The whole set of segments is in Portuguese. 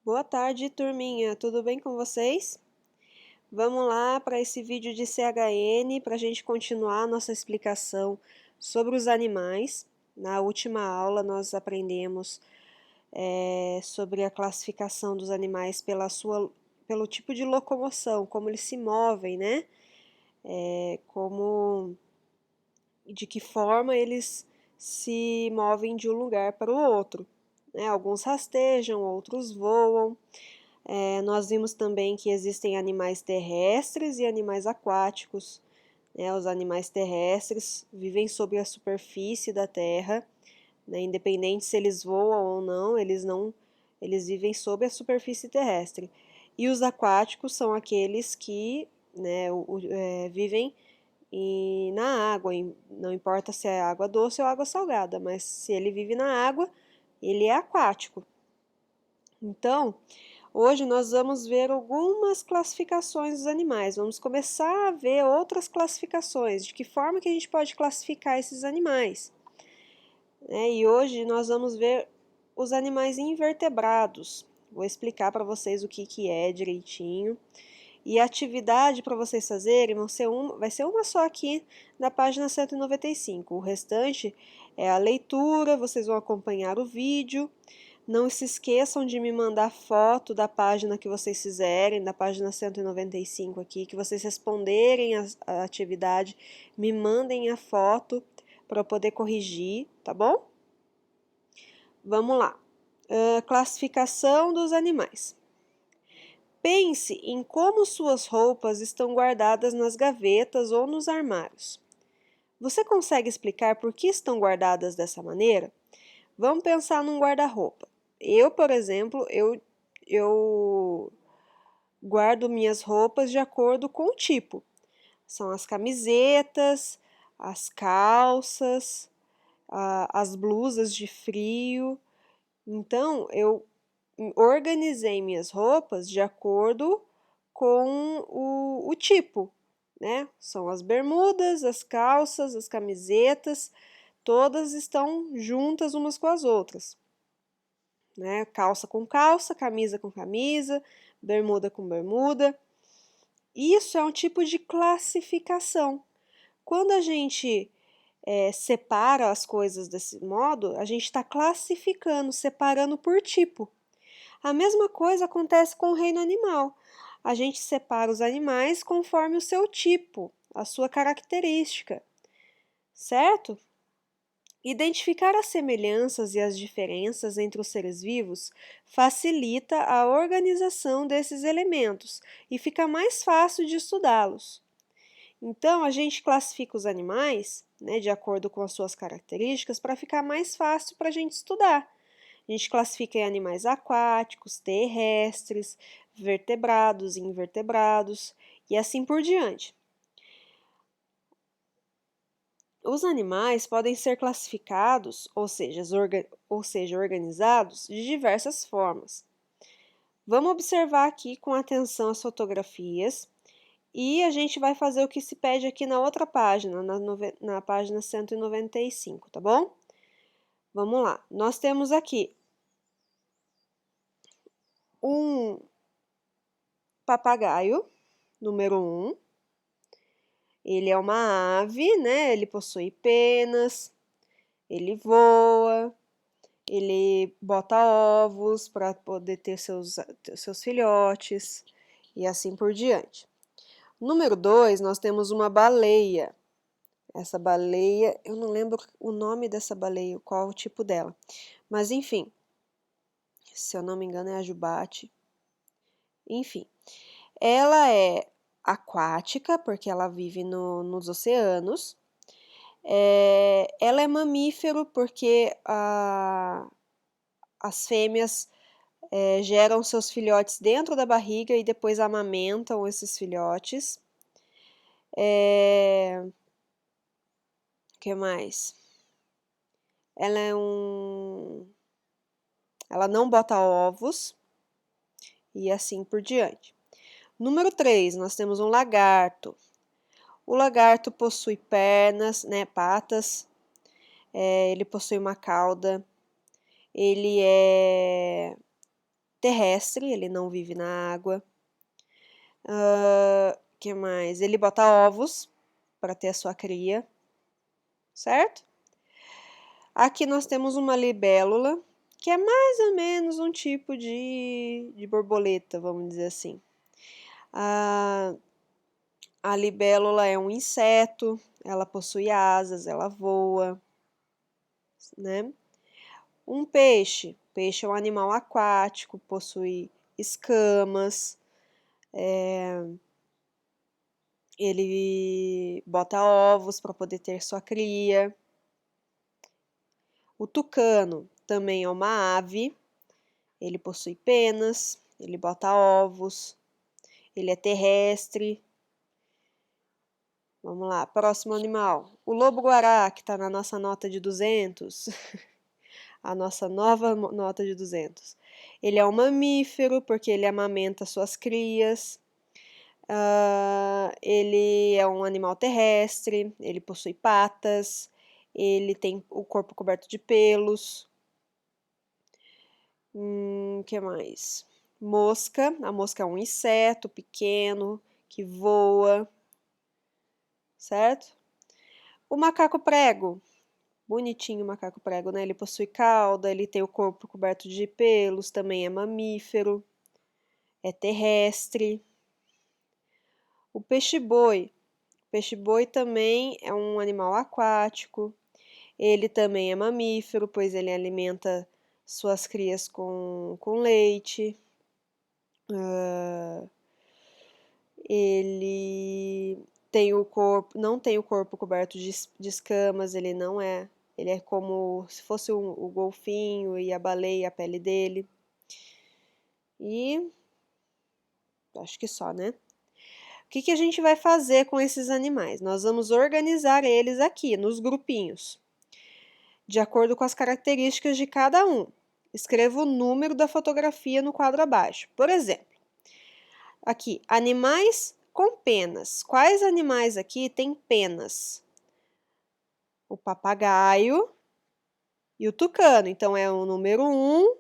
Boa tarde, turminha. Tudo bem com vocês? Vamos lá para esse vídeo de CHN para a gente continuar a nossa explicação sobre os animais. Na última aula nós aprendemos sobre a classificação dos animais pelo tipo de locomoção, como eles se movem, né? De que forma eles se movem de um lugar para o outro, né? Alguns rastejam, outros voam. Nós vimos também que existem animais terrestres e animais aquáticos, né? Os animais terrestres vivem sobre a superfície da terra, né? Independente se eles voam ou não, eles vivem sobre a superfície terrestre. E os aquáticos são aqueles que, né, vivem na água, não importa se é água doce ou água salgada, mas se ele vive na água, ele é aquático. Então, hoje nós vamos ver algumas classificações dos animais. Vamos começar a ver outras classificações, de que forma que a gente pode classificar esses animais. E hoje nós vamos ver os animais invertebrados. Vou explicar para vocês o que é direitinho. E a atividade para vocês fazerem vai ser uma só aqui na página 195. O restante é a leitura, vocês vão acompanhar o vídeo. Não se esqueçam de me mandar foto da página que vocês fizerem, da página 195 aqui, que vocês responderem a atividade, me mandem a foto para eu poder corrigir, tá bom? Vamos lá. Classificação dos animais. Pense em como suas roupas estão guardadas nas gavetas ou nos armários. Você consegue explicar por que estão guardadas dessa maneira? Vamos pensar num guarda-roupa. Eu, por exemplo, eu guardo minhas roupas de acordo com o tipo. São as camisetas, as calças, as blusas de frio. Então, eu organizei minhas roupas de acordo com o tipo, né? São as bermudas, as calças, as camisetas, todas estão juntas umas com as outras, né? Calça com calça, camisa com camisa, bermuda com bermuda. Isso é um tipo de classificação. Quando a gente separa as coisas desse modo, a gente está classificando, separando por tipo. A mesma coisa acontece com o reino animal. A gente separa os animais conforme o seu tipo, a sua característica, certo? Identificar as semelhanças e as diferenças entre os seres vivos facilita a organização desses elementos e fica mais fácil de estudá-los. Então, a gente classifica os animais, né, de acordo com as suas características, para ficar mais fácil para a gente estudar. A gente classifica em animais aquáticos, terrestres, vertebrados, invertebrados e assim por diante. Os animais podem ser classificados, ou seja, organizados de diversas formas. Vamos observar aqui com atenção as fotografias e a gente vai fazer o que se pede aqui na outra página, na página 195, tá bom? Vamos lá. Nós temos aqui um papagaio, número 1. Ele é uma ave, né? Ele possui penas, ele voa, ele bota ovos para poder ter seus filhotes e assim por diante. Número 2, nós temos uma baleia. Essa baleia, eu não lembro o nome dessa baleia, qual o tipo dela. Mas enfim, se eu não me engano é a jubarte. Enfim, ela é aquática, porque ela vive nos oceanos. Ela é mamífero porque as fêmeas geram seus filhotes dentro da barriga e depois amamentam esses filhotes. Que mais? Ela não bota ovos e assim por diante. Número 3, nós temos um lagarto. O lagarto possui pernas, né, patas, ele possui uma cauda, ele é terrestre, ele não vive na água. Que mais? Ele bota ovos para ter a sua cria, certo? Aqui nós temos uma libélula, que é mais ou menos um tipo de borboleta, vamos dizer assim. A libélula é um inseto, ela possui asas, ela voa, né? Um peixe. Peixe é um animal aquático, possui escamas, ele bota ovos para poder ter sua cria. O tucano também é uma ave, ele possui penas, ele bota ovos, ele é terrestre. Vamos lá, próximo animal. O lobo-guará, que está na nossa nota de 200, a nossa nova nota de 200. Ele é um mamífero, porque ele amamenta suas crias. Ele é um animal terrestre, ele possui patas, ele tem o corpo coberto de pelos. Que mais? Mosca. A mosca é um inseto pequeno que voa, certo? O macaco prego. Bonitinho o macaco prego, né? Ele possui cauda, ele tem o corpo coberto de pelos, também é mamífero, é terrestre. O peixe-boi. O peixe-boi também é um animal aquático. Ele também é mamífero, pois ele alimenta suas crias com leite. Ele tem o corpo, não tem o corpo coberto de escamas, ele não é. Ele é como se fosse o golfinho e a baleia, a pele dele. E acho que só, né? O que a gente vai fazer com esses animais? Nós vamos organizar eles aqui nos grupinhos, de acordo com as características de cada um. Escreva o número da fotografia no quadro abaixo. Por exemplo, aqui, animais com penas. Quais animais aqui têm penas? O papagaio e o tucano. Então, é o número 1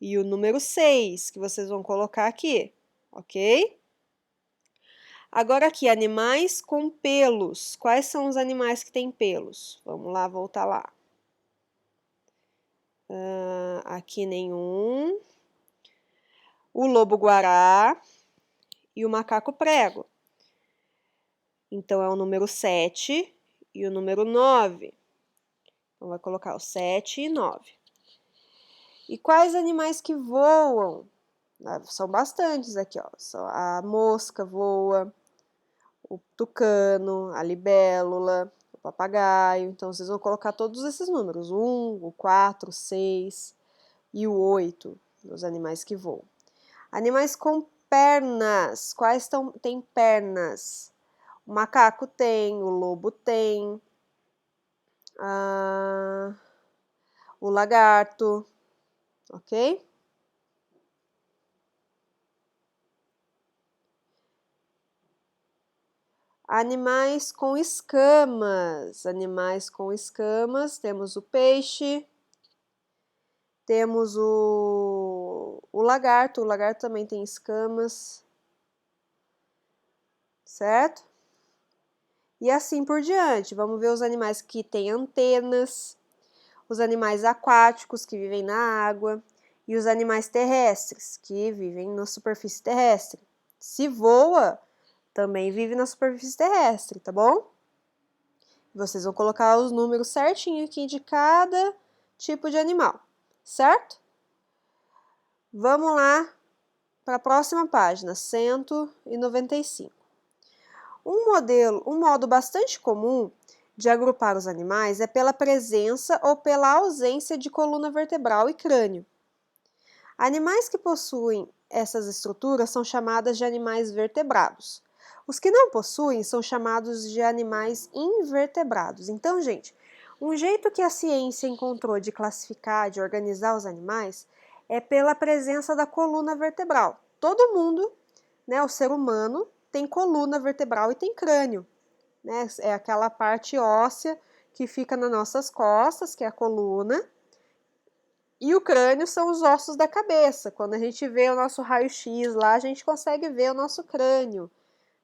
e o número 6 que vocês vão colocar aqui, ok? Agora aqui, animais com pelos. Quais são os animais que têm pelos? Vamos lá, voltar lá. Aqui nenhum. O lobo-guará e o macaco prego. Então, é o número 7 e o número 9. Então, vai colocar o 7 e 9. E quais animais que voam? São bastantes aqui, ó. A mosca voa, o tucano, a libélula, o papagaio. Então, vocês vão colocar todos esses números. 1, o 4, o 6 e o 8 dos animais que voam. Animais com pernas. Quais têm pernas? O macaco tem, o lobo tem, o lagarto, ok? Animais com escamas. Animais com escamas, temos o peixe, temos o lagarto também tem escamas, certo? E assim por diante. Vamos ver os animais que têm antenas, os animais aquáticos que vivem na água e os animais terrestres que vivem na superfície terrestre. Se voa, também vive na superfície terrestre, tá bom? Vocês vão colocar os números certinho aqui de cada tipo de animal, certo? Vamos lá para a próxima página, 195. Um modo bastante comum de agrupar os animais é pela presença ou pela ausência de coluna vertebral e crânio. Animais que possuem essas estruturas são chamadas de animais vertebrados. Os que não possuem são chamados de animais invertebrados. Então, gente, um jeito que a ciência encontrou de classificar, de organizar os animais, é pela presença da coluna vertebral. Todo mundo, né, o ser humano, tem coluna vertebral e tem crânio, né? É aquela parte óssea que fica nas nossas costas, que é a coluna, E o crânio são os ossos da cabeça. Quando a gente vê o nosso raio-x lá, a gente consegue ver o nosso crânio,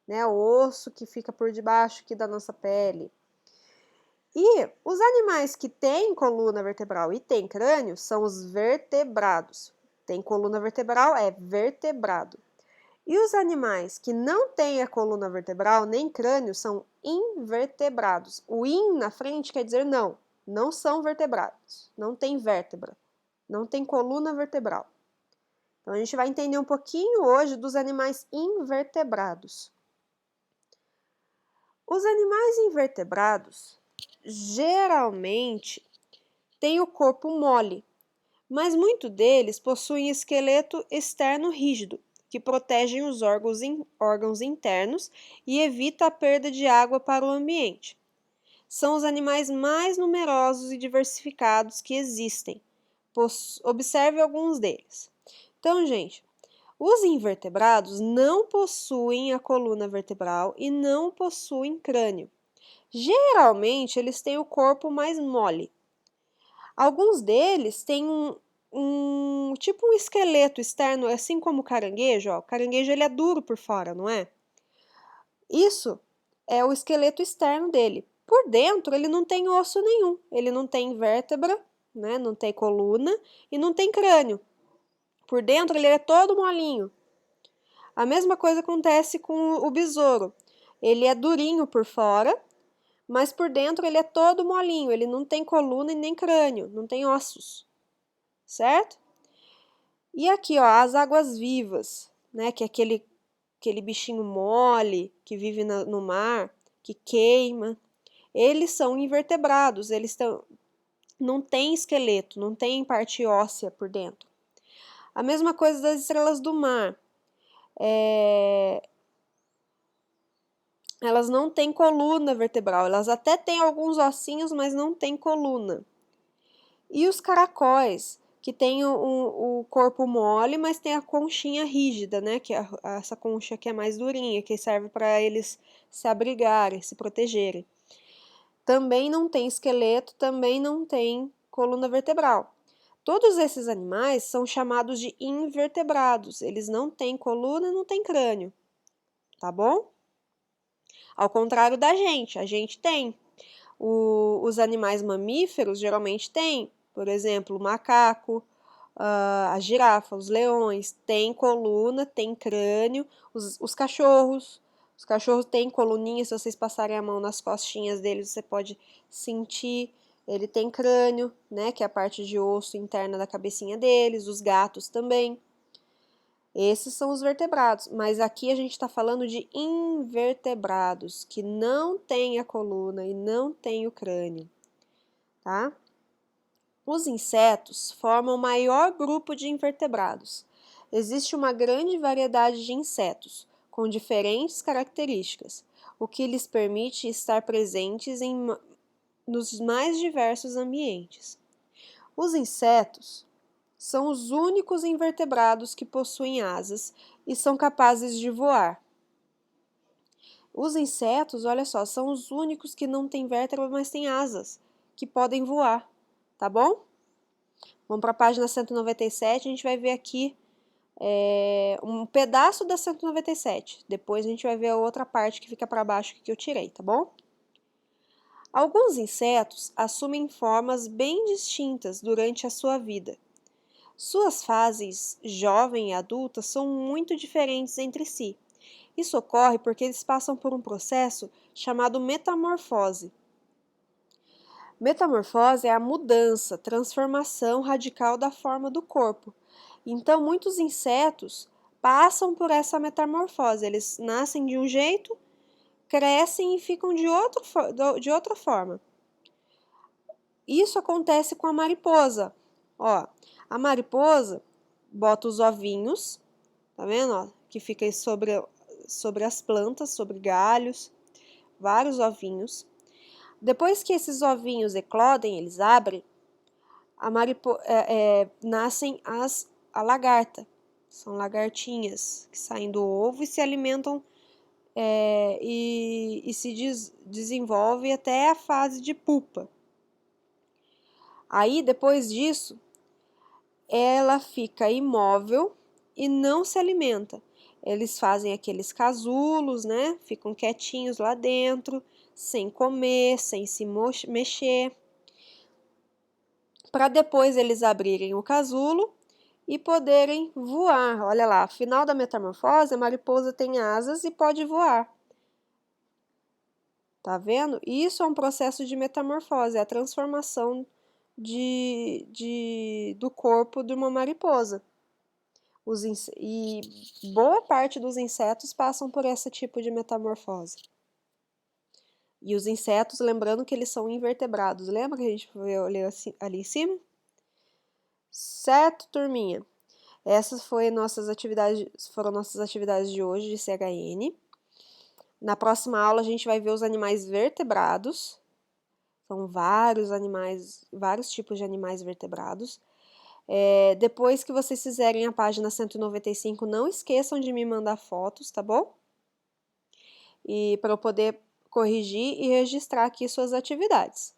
né? O osso que fica por debaixo aqui da nossa pele. E os animais que têm coluna vertebral e têm crânio são os vertebrados. Tem coluna vertebral, é vertebrado. E os animais que não têm a coluna vertebral nem crânio são invertebrados. O in na frente quer dizer não, não são vertebrados, não tem vértebra, não tem coluna vertebral. Então a gente vai entender um pouquinho hoje dos animais invertebrados. Os animais invertebrados geralmente têm o corpo mole, mas muitos deles possuem esqueleto externo rígido, que protegem os órgãos internos e evita a perda de água para o ambiente. São os animais mais numerosos e diversificados que existem. Observe alguns deles. Então, gente, os invertebrados não possuem a coluna vertebral e não possuem crânio. Geralmente, eles têm o corpo mais mole. Alguns deles têm tipo um esqueleto externo, assim como o caranguejo. Ó. O caranguejo ele é duro por fora, não é? Isso é o esqueleto externo dele. Por dentro ele não tem osso nenhum, ele não tem vértebra, né? Não tem coluna e não tem crânio. Por dentro ele é todo molinho. A mesma coisa acontece com o besouro. Ele é durinho por fora, mas por dentro ele é todo molinho, ele não tem coluna e nem crânio, não tem ossos, certo? E aqui, ó, as águas-vivas, né, que é aquele bichinho mole que vive no mar, que queima, eles são invertebrados, não têm esqueleto, não têm parte óssea por dentro. A mesma coisa das estrelas do mar. Elas não têm coluna vertebral, elas até têm alguns ossinhos, mas não têm coluna. E os caracóis, que têm o corpo mole, mas tem a conchinha rígida, né? Que é essa concha que é mais durinha, que serve para eles se abrigarem, se protegerem. Também não tem esqueleto, também não tem coluna vertebral. Todos esses animais são chamados de invertebrados. Eles não têm coluna, não têm crânio, tá bom? Ao contrário da gente, a gente tem. Os animais mamíferos geralmente têm, por exemplo, o macaco, a girafa, os leões, têm coluna, têm crânio, os cachorros. Os cachorros têm coluninha, se vocês passarem a mão nas costinhas deles, você pode sentir. Ele tem crânio, né, que é a parte de osso interna da cabecinha deles, os gatos também. Esses são os vertebrados, mas aqui a gente está falando de invertebrados, que não têm a coluna e não têm o crânio, tá? Os insetos formam o maior grupo de invertebrados. Existe uma grande variedade de insetos, com diferentes características, o que lhes permite estar presentes nos mais diversos ambientes. Os insetos são os únicos invertebrados que possuem asas e são capazes de voar. Os insetos, olha só, são os únicos que não têm vértebra, mas têm asas, que podem voar, tá bom? Vamos para a página 197, a gente vai ver aqui um pedaço da 197. Depois a gente vai ver a outra parte que fica para baixo que eu tirei, tá bom? Alguns insetos assumem formas bem distintas durante a sua vida. Suas fases jovem e adulta são muito diferentes entre si. Isso ocorre porque eles passam por um processo chamado metamorfose. Metamorfose é a mudança, transformação radical da forma do corpo. Então, muitos insetos passam por essa metamorfose. Eles nascem de um jeito, crescem e ficam de outra forma. Isso acontece com a mariposa. Ó, a mariposa bota os ovinhos, tá vendo? Ó, que fica sobre as plantas, sobre galhos, vários ovinhos. Depois que esses ovinhos eclodem, eles abrem, nascem a lagarta. São lagartinhas que saem do ovo e se alimentam e se desenvolve até a fase de pupa. Aí, depois disso, ela fica imóvel e não se alimenta. Eles fazem aqueles casulos, né? Ficam quietinhos lá dentro, sem comer, sem se mexer, para depois eles abrirem o casulo e poderem voar. Olha lá, final da metamorfose, a mariposa tem asas e pode voar. Tá vendo? Isso é um processo de metamorfose, é a transformação do corpo de uma mariposa. E boa parte dos insetos passam por esse tipo de metamorfose. E os insetos, lembrando que eles são invertebrados, lembra que a gente foi olhar ali em cima? Certo, turminha? Essas foram nossas atividades de hoje de CHN. Na próxima aula a gente vai ver os animais vertebrados. São vários animais, vários tipos de animais vertebrados. Depois que vocês fizerem a página 195, não esqueçam de me mandar fotos, tá bom? E para eu poder corrigir e registrar aqui suas atividades.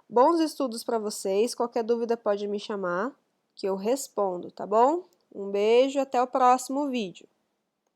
Bons estudos para vocês. Qualquer dúvida pode me chamar, que eu respondo, tá bom? Um beijo, até o próximo vídeo.